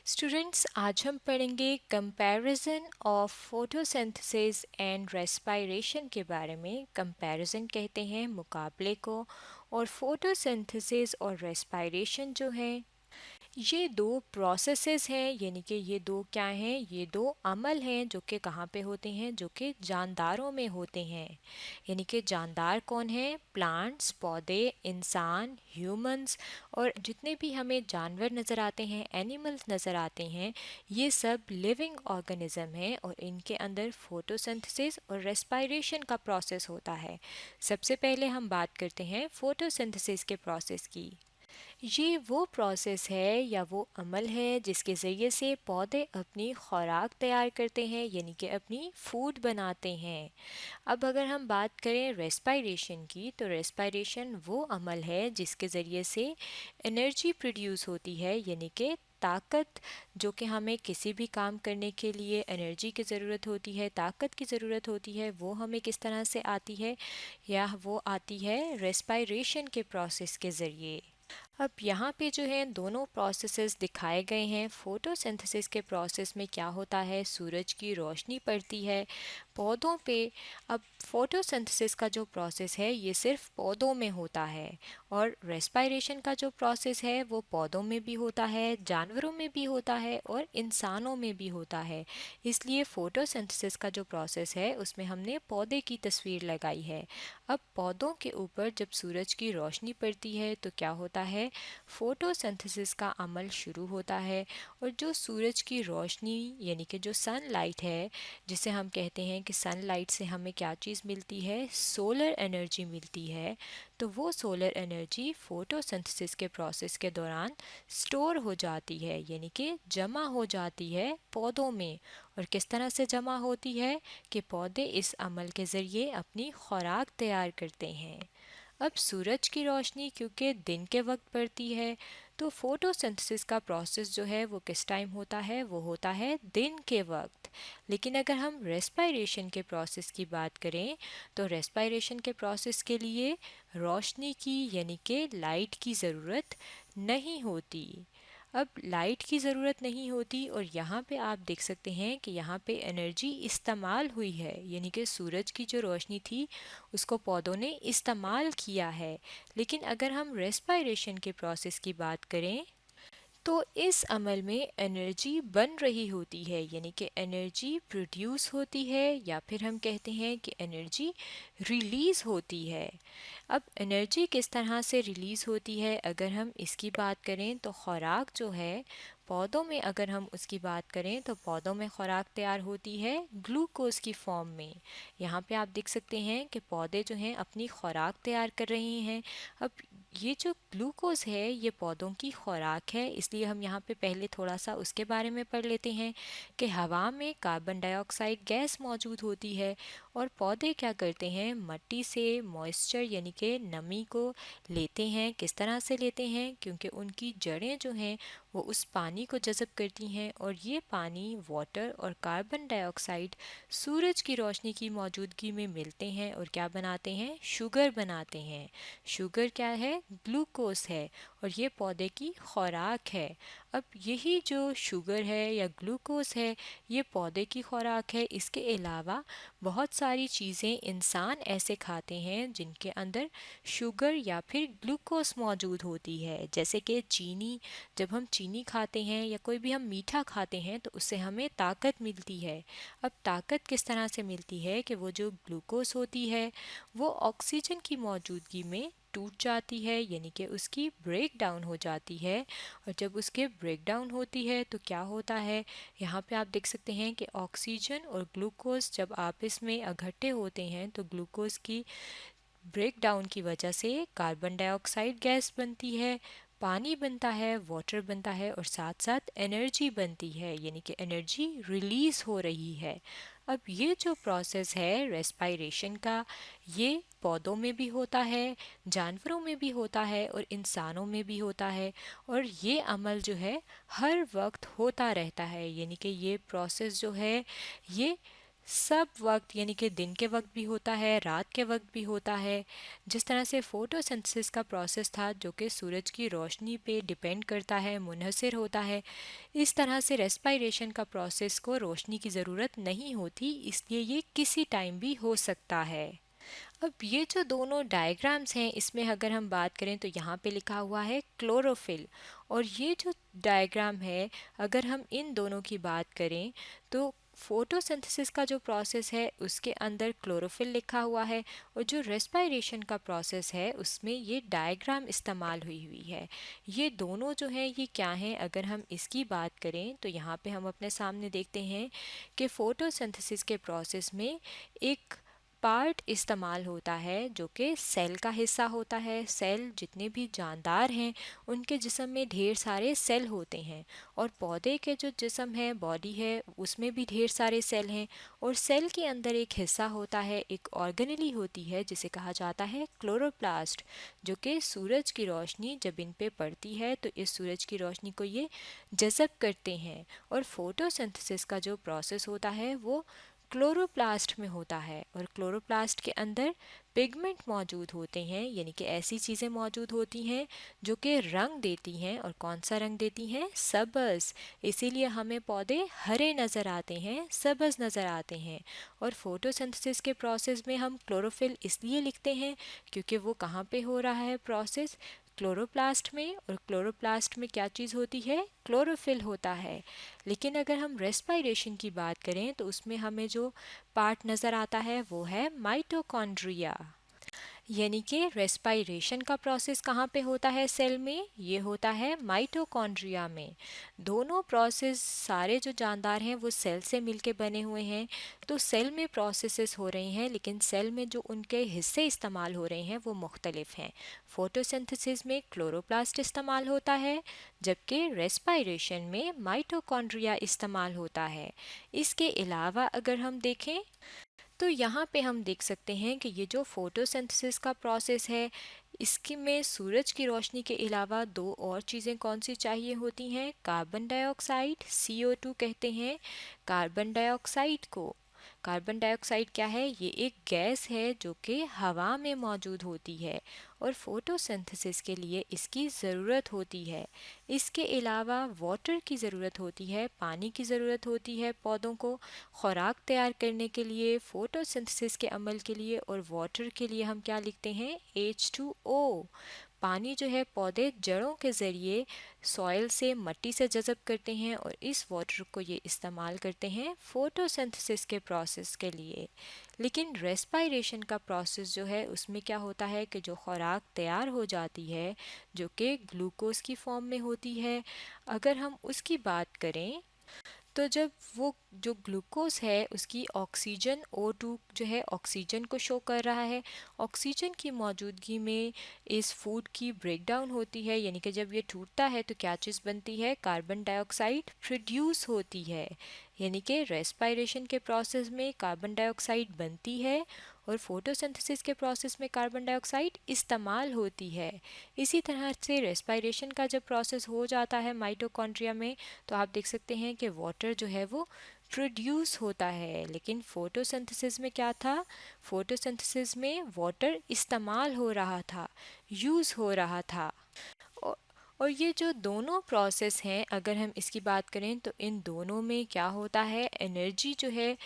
Students, आज हम पढ़ेंगे comparison of photosynthesis and respiration के बारे में। कंपैरिजन कहते हैं मुकाबले को, और फोटोसिंथेसिस और रेस्पिरेशन जो है ये दो प्रोसेसेस हैं, यानी कि ये दो क्या हैं, ये दो अमल हैं जो कि कहाँ पे होते हैं, जो कि जानदारों में होते हैं। यानी कि जानदार कौन है? प्लांट्स, पौधे, इंसान, ह्यूमंस, और जितने भी हमें जानवर नज़र आते हैं, एनिमल्स नज़र आते हैं, ये सब लिविंग ऑर्गेनिज्म हैं और इनके अंदर फोटोसिंथेसिस और रेस्पिरेशन का प्रोसेस होता है। सबसे पहले हम बात करते हैं फोटोसिंथेसिस के प्रोसेस की। ये वो प्रोसेस है या वो अमल है जिसके ज़रिए से पौधे अपनी खुराक तैयार करते हैं, यानी कि अपनी फूड बनाते हैं। अब अगर हम बात करें रेस्पिरेशन की, तो रेस्पिरेशन वो अमल है जिसके ज़रिए से एनर्जी प्रोड्यूस होती है, यानी कि ताकत, जो कि हमें किसी भी काम करने के लिए एनर्जी की ज़रूरत होती है, ताकत की ज़रूरत होती है, वो हमें किस तरह से आती है, या वो आती है रेस्पिरेशन के प्रोसेस के ज़रिए। अब यहाँ पे जो है दोनों प्रोसेसेस दिखाए गए हैं। फोटोसिंथेसिस के प्रोसेस में क्या होता है, सूरज की रोशनी पड़ती है पौधों पे। अब फोटोसिंथेसिस का जो प्रोसेस है ये सिर्फ पौधों में होता है, और रेस्पिरेशन का जो प्रोसेस है वो पौधों में भी होता है, जानवरों में भी होता है, और इंसानों में भी होता है। इसलिए फोटोसिंथेसिस का जो प्रोसेस है उसमें हमने पौधे की तस्वीर लगाई है। अब पौधों के ऊपर जब सूरज की रोशनी पड़ती है तो क्या होता है, फोटोसिंथेसिस का अमल शुरू होता है। और जो सूरज की रोशनी, यानी कि जो सनलाइट है, जिसे हम कहते हैं कि सनलाइट से हमें क्या चीज़ मिलती है, सोलर एनर्जी मिलती है। तो वो सोलर एनर्जी फोटोसिंथेसिस के प्रोसेस के दौरान स्टोर हो जाती है, यानी कि जमा हो जाती है पौधों में। और किस तरह से जमा होती है कि पौधे इस अमल के ज़रिए अपनी खुराक तैयार करते हैं। अब सूरज की रोशनी क्योंकि दिन के वक्त पड़ती है, तो फोटोसिंथेसिस का प्रोसेस जो है वो किस टाइम होता है, वो होता है दिन के वक्त। लेकिन अगर हम रेस्पिरेशन के प्रोसेस की बात करें, तो रेस्पिरेशन के प्रोसेस के लिए रोशनी की, यानी कि लाइट की ज़रूरत नहीं होती। अब लाइट की ज़रूरत नहीं होती, और यहाँ पे आप देख सकते हैं कि यहाँ पे एनर्जी इस्तेमाल हुई है, यानी कि सूरज की जो रोशनी थी उसको पौधों ने इस्तेमाल किया है। लेकिन अगर हम रेस्पिरेशन के प्रोसेस की बात करें, तो इस अमल में एनर्जी बन रही होती है, यानी कि एनर्जी प्रोड्यूस होती है, या फिर हम कहते हैं कि एनर्जी रिलीज़ होती है। अब एनर्जी किस तरह से रिलीज़ होती है, अगर हम इसकी बात करें तो खुराक जो है पौधों में, अगर हम उसकी बात करें तो पौधों में खुराक तैयार होती है ग्लूकोज की फॉर्म में। यहाँ पे आप देख सकते हैं कि पौधे जो हैं अपनी खुराक तैयार कर रहे हैं। अब ये जो ग्लूकोज है ये पौधों की खुराक है, इसलिए हम यहाँ पे पहले थोड़ा सा उसके बारे में पढ़ लेते हैं कि हवा में कार्बन डाइऑक्साइड गैस मौजूद होती है, और पौधे क्या करते हैं, मट्टी से मॉइस्चर, यानी कि नमी को लेते हैं। किस तरह से लेते हैं, क्योंकि उनकी जड़ें जो हैं वो उस पानी को जज़ब करती हैं, और ये पानी, वाटर और कार्बन डाइऑक्साइड सूरज की रोशनी की मौजूदगी में मिलते हैं और क्या बनाते हैं, शुगर बनाते हैं। शुगर क्या है, ग्लूकोज है, और ये पौधे की खुराक है। अब यही जो शुगर है या ग्लूकोज है ये पौधे की खुराक है। इसके अलावा बहुत सारी चीज़ें इंसान ऐसे खाते हैं जिनके अंदर शुगर या फिर ग्लूकोज मौजूद होती है, जैसे कि चीनी। जब हम चीनी खाते हैं या कोई भी हम मीठा खाते हैं तो उससे हमें ताकत मिलती है। अब ताकत किस तरह से मिलती है कि वो जो ग्लूकोज होती है वो ऑक्सीजन की मौजूदगी में टूट जाती है, यानी कि उसकी ब्रेक डाउन हो जाती है। और जब उसके ब्रेक डाउन होती है तो क्या होता है, यहाँ पे आप देख सकते हैं कि ऑक्सीजन और ग्लूकोज जब आपस में इकट्ठे होते हैं तो ग्लूकोज की ब्रेक डाउन की वजह से कार्बन डाइऑक्साइड गैस बनती है, पानी बनता है, वाटर बनता है, और साथ साथ एनर्जी बनती है, यानी कि एनर्जी रिलीज़ हो रही है। अब ये जो प्रोसेस है रेस्पिरेशन का, ये पौधों में भी होता है, जानवरों में भी होता है, और इंसानों में भी होता है। और ये अमल जो है हर वक्त होता रहता है, यानी कि ये प्रोसेस जो है ये सब वक्त यानी कि दिन के वक्त भी होता है, रात के वक्त भी होता है। जिस तरह से फोटोसिंथेसिस का प्रोसेस था जो कि सूरज की रोशनी पे डिपेंड करता है, मुनहसर होता है, इस तरह से रेस्पायरेशन का प्रोसेस को रोशनी की ज़रूरत नहीं होती, इसलिए ये किसी टाइम भी हो सकता है। अब ये जो दोनों डायग्राम्स हैं इसमें अगर हम बात करें तो यहाँ पे लिखा हुआ है क्लोरोफिल, और ये जो डायग्राम है अगर हम इन दोनों की बात करें तो फोटोसिंथेसिस का जो प्रोसेस है उसके अंदर क्लोरोफिल लिखा हुआ है, और जो रेस्पायरेशन का प्रोसेस है उसमें ये डायग्राम इस्तेमाल हुई है। ये दोनों जो है ये क्या हैं, अगर हम इसकी बात करें तो यहाँ पे हम अपने सामने देखते हैं कि फोटोसिंथेसिस के प्रोसेस में एक पार्ट इस्तेमाल होता है जो कि सेल का हिस्सा होता है। सेल जितने भी जानदार हैं उनके जिस्म में ढेर सारे सेल होते हैं, और पौधे के जो जिस्म है, बॉडी है, उसमें भी ढेर सारे सेल हैं। और सेल के अंदर एक हिस्सा होता है, एक ऑर्गेनेली होती है जिसे कहा जाता है क्लोरोप्लास्ट, जो कि सूरज की रोशनी जब इन पे पड़ती है तो इस सूरज की रोशनी को ये जज़ब करते हैं। और फोटोसिंथेसिस का जो प्रोसेस होता है वो क्लोरोप्लास्ट में होता है, और क्लोरोप्लास्ट के अंदर पिगमेंट मौजूद होते हैं, यानी कि ऐसी चीज़ें मौजूद होती हैं जो कि रंग देती हैं। और कौन सा रंग देती हैं? सबज़। इसीलिए हमें पौधे हरे नज़र आते हैं, सबज़ नज़र आते हैं। और फोटोसिंथेसिस के प्रोसेस में हम क्लोरोफिल इसलिए लिखते हैं क्योंकि वो कहाँ पे हो रहा है प्रोसेस? क्लोरोप्लास्ट में। और क्लोरोप्लास्ट में क्या चीज़ होती है? क्लोरोफिल होता है। लेकिन अगर हम रेस्पायरेशन की बात करें तो उसमें हमें जो पार्ट नज़र आता है वो है माइटोकॉन्ड्रिया। यानी कि रेस्पायरेशन का प्रोसेस कहाँ पे होता है सेल में? ये होता है माइटोकॉन्ड्रिया में। दोनों प्रोसेस सारे जो जानदार हैं वो सेल से मिलके बने हुए हैं, तो सेल में प्रोसेसेस हो रहे हैं, लेकिन सेल में जो उनके हिस्से इस्तेमाल हो रहे हैं वो मुख्तलिफ हैं। फोटोसिंथेसिस में क्लोरोप्लास्ट इस्तेमाल होता है, जबकि रेस्पायरेशन में माइटोकॉन्ड्रिया इस्तेमाल होता है। इसके अलावा अगर हम देखें तो यहाँ पे हम देख सकते हैं कि ये जो फोटोसिंथेसिस का प्रोसेस है इसके में सूरज की रोशनी के अलावा दो और चीज़ें कौन सी चाहिए होती हैं? कार्बन डाइऑक्साइड, CO2 कहते हैं कार्बन डाइऑक्साइड को। कार्बन डाइऑक्साइड क्या है? ये एक गैस है जो कि हवा में मौजूद होती है, और फोटोसिंथेसिस के लिए इसकी ज़रूरत होती है। इसके अलावा वाटर की ज़रूरत होती है, पानी की ज़रूरत होती है पौधों को खुराक तैयार करने के लिए, फोटोसिंथेसिस के अमल के लिए। और वाटर के लिए हम क्या लिखते हैं? H2O। पानी जो है पौधे जड़ों के ज़रिए सॉइल से, मट्टी से जज़ब करते हैं, और इस वाटर को ये इस्तेमाल करते हैं फोटोसिंथेसिस के प्रोसेस के लिए। लेकिन रेस्पायरेशन का प्रोसेस जो है उसमें क्या होता है कि जो खुराक तैयार हो जाती है जो कि ग्लूकोज की फॉर्म में होती है, अगर हम उसकी बात करें तो जब वो जो ग्लूकोज है उसकी ऑक्सीजन O2 जो है ऑक्सीजन को शो कर रहा है, ऑक्सीजन की मौजूदगी में इस फूड की ब्रेकडाउन होती है, यानी कि जब ये टूटता है तो क्या चीज़ बनती है? कार्बन डाइऑक्साइड प्रोड्यूस होती है। यानी कि रेस्पायरेशन के प्रोसेस में कार्बन डाइऑक्साइड बनती है, और फोटोसिंथेसिस के प्रोसेस में कार्बन डाइऑक्साइड इस्तेमाल होती है। इसी तरह से रेस्पायरेशन का जब प्रोसेस हो जाता है माइटोकॉन्ड्रिया में तो आप देख सकते हैं कि वाटर जो है वो प्रोड्यूस होता है। लेकिन फोटोसिंथेसिस में क्या था? फोटोसिंथेसिस में वाटर इस्तेमाल हो रहा था, यूज़ हो रहा था। औ- और ये जो दोनों प्रोसेस हैं अगर हम इसकी बात करें तो इन दोनों में क्या होता है? एनर्जी जो है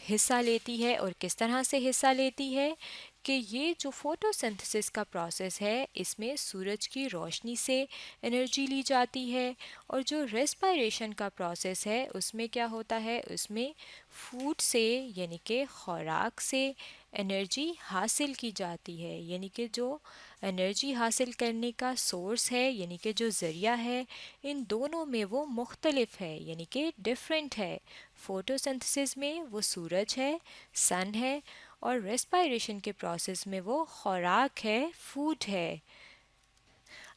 हिस्सा लेती है, और किस तरह से हिस्सा लेती है कि ये जो फोटोसिंथेसिस का प्रोसेस है इसमें सूरज की रोशनी से एनर्जी ली जाती है। और जो रेस्पायरेशन का प्रोसेस है उसमें क्या होता है? उसमें फूड से यानी कि खुराक से एनर्जी हासिल की जाती है, यानी कि जो एनर्जी हासिल करने का सोर्स है यानी कि जो ज़रिया है इन दोनों में वो मुख्तलिफ है, यानी कि डिफरेंट है। फोटोसिंथेसिस में वो सूरज है, सन है, और रेस्पायरेशन के प्रोसेस में वो खुराक है, फूड है।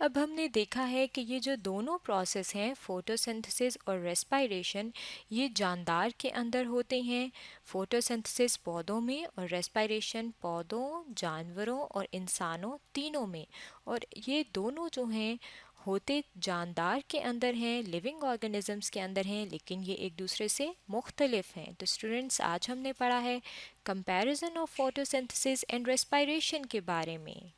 अब हमने देखा है कि ये जो दोनों प्रोसेस हैं फोटोसिंथेसिस और रेस्पायरेशन ये जानदार के अंदर होते हैं। फोटोसिंथेसिस पौधों में और रेस्पायरेशन पौधों, जानवरों और इंसानों तीनों में। और ये दोनों जो हैं होते जानदार के अंदर हैं, लिविंग ऑर्गेनिजम्स के अंदर हैं, लेकिन ये एक दूसरे से मुख्तलिफ हैं। तो स्टूडेंट्स, आज हमने पढ़ा है comparison of photosynthesis and respiration के बारे में।